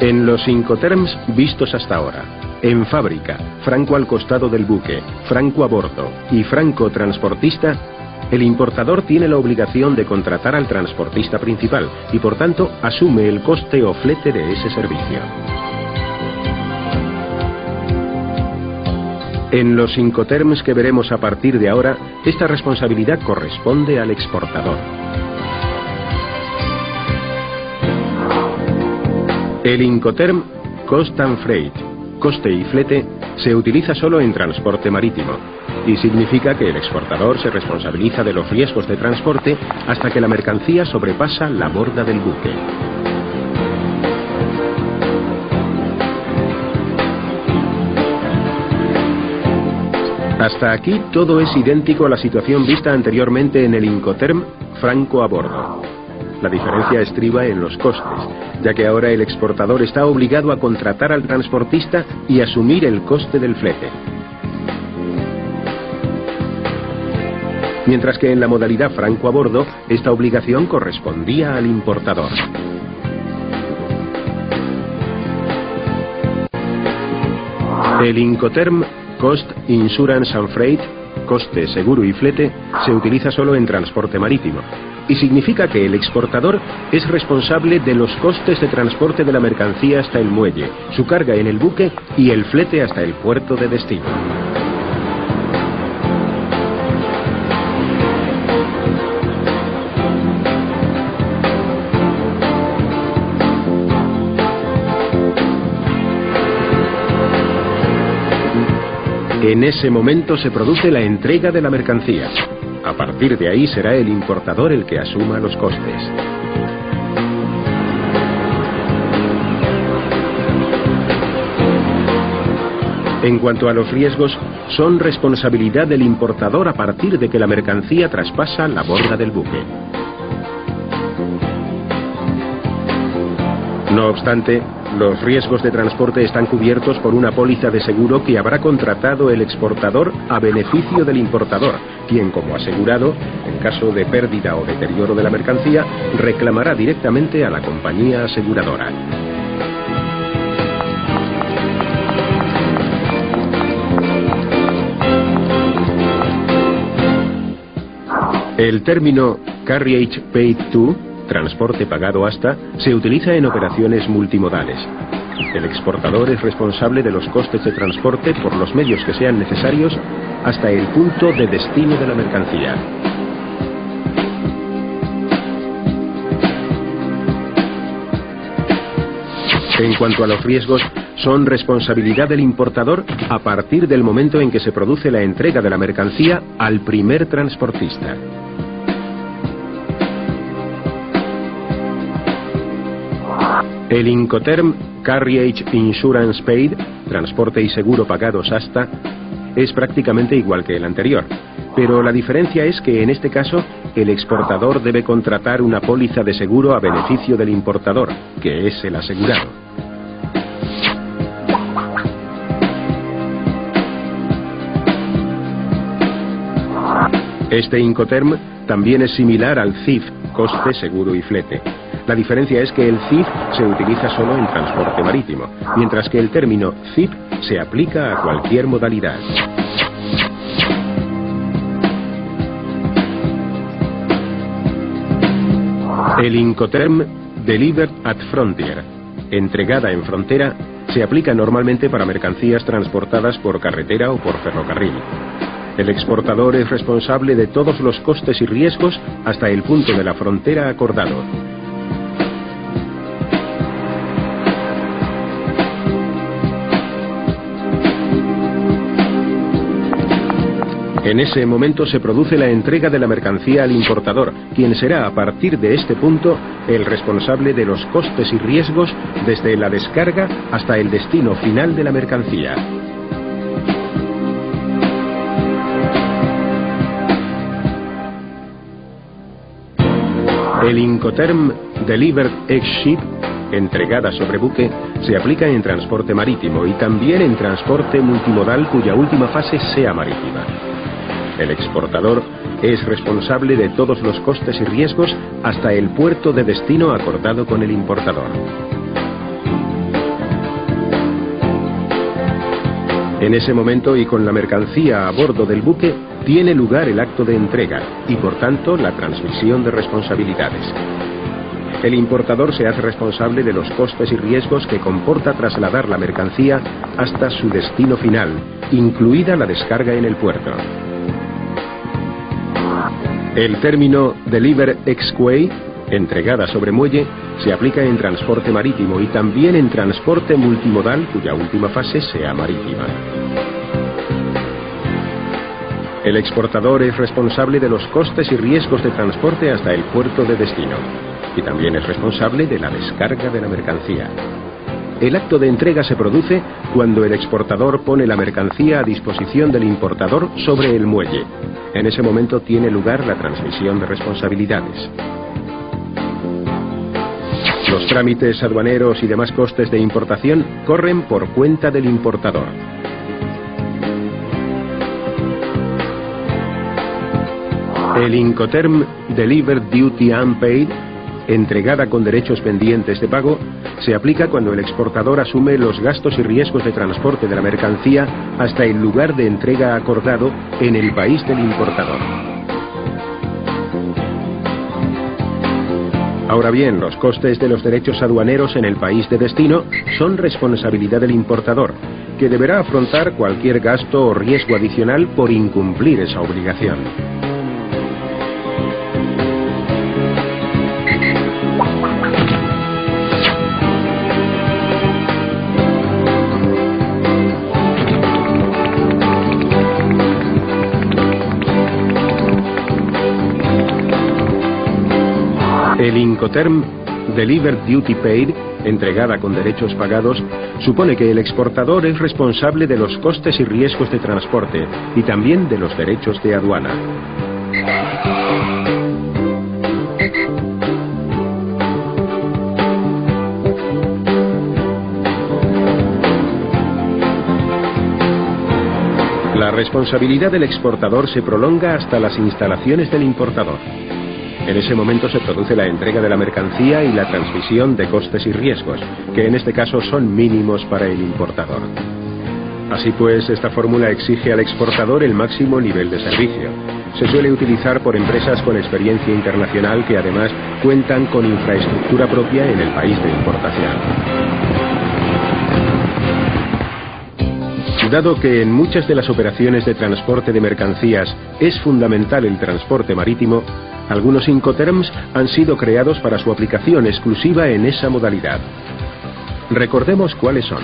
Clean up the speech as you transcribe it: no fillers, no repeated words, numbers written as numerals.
En los Incoterms vistos hasta ahora, en fábrica, franco al costado del buque, franco a bordo y franco transportista, el importador tiene la obligación de contratar al transportista principal y por tanto asume el coste o flete de ese servicio. En los Incoterms que veremos a partir de ahora, esta responsabilidad corresponde al exportador. El Incoterm Cost and Freight, coste y flete, se utiliza solo en transporte marítimo y significa que el exportador se responsabiliza de los riesgos de transporte hasta que la mercancía sobrepasa la borda del buque. Hasta aquí todo es idéntico a la situación vista anteriormente en el Incoterm franco a bordo. La diferencia estriba en los costes, ya que ahora el exportador está obligado a contratar al transportista y asumir el coste del flete. Mientras que en la modalidad franco a bordo, esta obligación correspondía al importador. El Incoterm Cost, Insurance and Freight, coste, seguro y flete, se utiliza solo en transporte marítimo y significa que el exportador es responsable de los costes de transporte de la mercancía hasta el muelle, su carga en el buque y el flete hasta el puerto de destino. En ese momento se produce la entrega de la mercancía. A partir de ahí será el importador el que asuma los costes. En cuanto a los riesgos, son responsabilidad del importador a partir de que la mercancía traspasa la borda del buque. No obstante, los riesgos de transporte están cubiertos por una póliza de seguro que habrá contratado el exportador a beneficio del importador, quien como asegurado, en caso de pérdida o deterioro de la mercancía, reclamará directamente a la compañía aseguradora. El término Carriage Paid To, transporte pagado hasta, se utiliza en operaciones multimodales. El exportador es responsable de los costes de transporte por los medios que sean necesarios hasta el punto de destino de la mercancía. En cuanto a los riesgos, son responsabilidad del importador a partir del momento en que se produce la entrega de la mercancía al primer transportista. El Incoterm Carriage Insurance Paid, transporte y seguro pagados hasta, es prácticamente igual que el anterior, pero la diferencia es que en este caso el exportador debe contratar una póliza de seguro a beneficio del importador, que es el asegurado. Este Incoterm también es similar al CIF, coste, seguro y flete. La diferencia es que el CIF se utiliza solo en transporte marítimo, mientras que el término CIP se aplica a cualquier modalidad. El Incoterm Delivered at Frontier, entregada en frontera, se aplica normalmente para mercancías transportadas por carretera o por ferrocarril. El exportador es responsable de todos los costes y riesgos hasta el punto de la frontera acordado. En ese momento se produce la entrega de la mercancía al importador, quien será a partir de este punto el responsable de los costes y riesgos desde la descarga hasta el destino final de la mercancía. El Incoterm Delivered ex-ship, entregada sobre buque, se aplica en transporte marítimo y también en transporte multimodal cuya última fase sea marítima. El exportador es responsable de todos los costes y riesgos hasta el puerto de destino acordado con el importador. En ese momento y con la mercancía a bordo del buque, tiene lugar el acto de entrega y, por tanto, la transmisión de responsabilidades. El importador se hace responsable de los costes y riesgos que comporta trasladar la mercancía hasta su destino final, incluida la descarga en el puerto. El término Deliver ex quay, entregada sobre muelle, se aplica en transporte marítimo y también en transporte multimodal, cuya última fase sea marítima. El exportador es responsable de los costes y riesgos de transporte hasta el puerto de destino y también es responsable de la descarga de la mercancía. El acto de entrega se produce cuando el exportador pone la mercancía a disposición del importador sobre el muelle. En ese momento tiene lugar la transmisión de responsabilidades. Los trámites aduaneros y demás costes de importación corren por cuenta del importador. El Incoterm Delivered Duty Unpaid, entregada con derechos pendientes de pago, se aplica cuando el exportador asume los gastos y riesgos de transporte de la mercancía hasta el lugar de entrega acordado en el país del importador. Ahora bien, los costes de los derechos aduaneros en el país de destino son responsabilidad del importador, que deberá afrontar cualquier gasto o riesgo adicional por incumplir esa obligación. El Incoterm Delivered Duty Paid, entregada con derechos pagados, supone que el exportador es responsable de los costes y riesgos de transporte y también de los derechos de aduana. La responsabilidad del exportador se prolonga hasta las instalaciones del importador. En ese momento se produce la entrega de la mercancía y la transmisión de costes y riesgos, que en este caso son mínimos para el importador. Así pues, esta fórmula exige al exportador el máximo nivel de servicio. Se suele utilizar por empresas con experiencia internacional que además cuentan con infraestructura propia en el país de importación. Dado que en muchas de las operaciones de transporte de mercancías es fundamental el transporte marítimo, algunos Incoterms han sido creados para su aplicación exclusiva en esa modalidad. Recordemos cuáles son.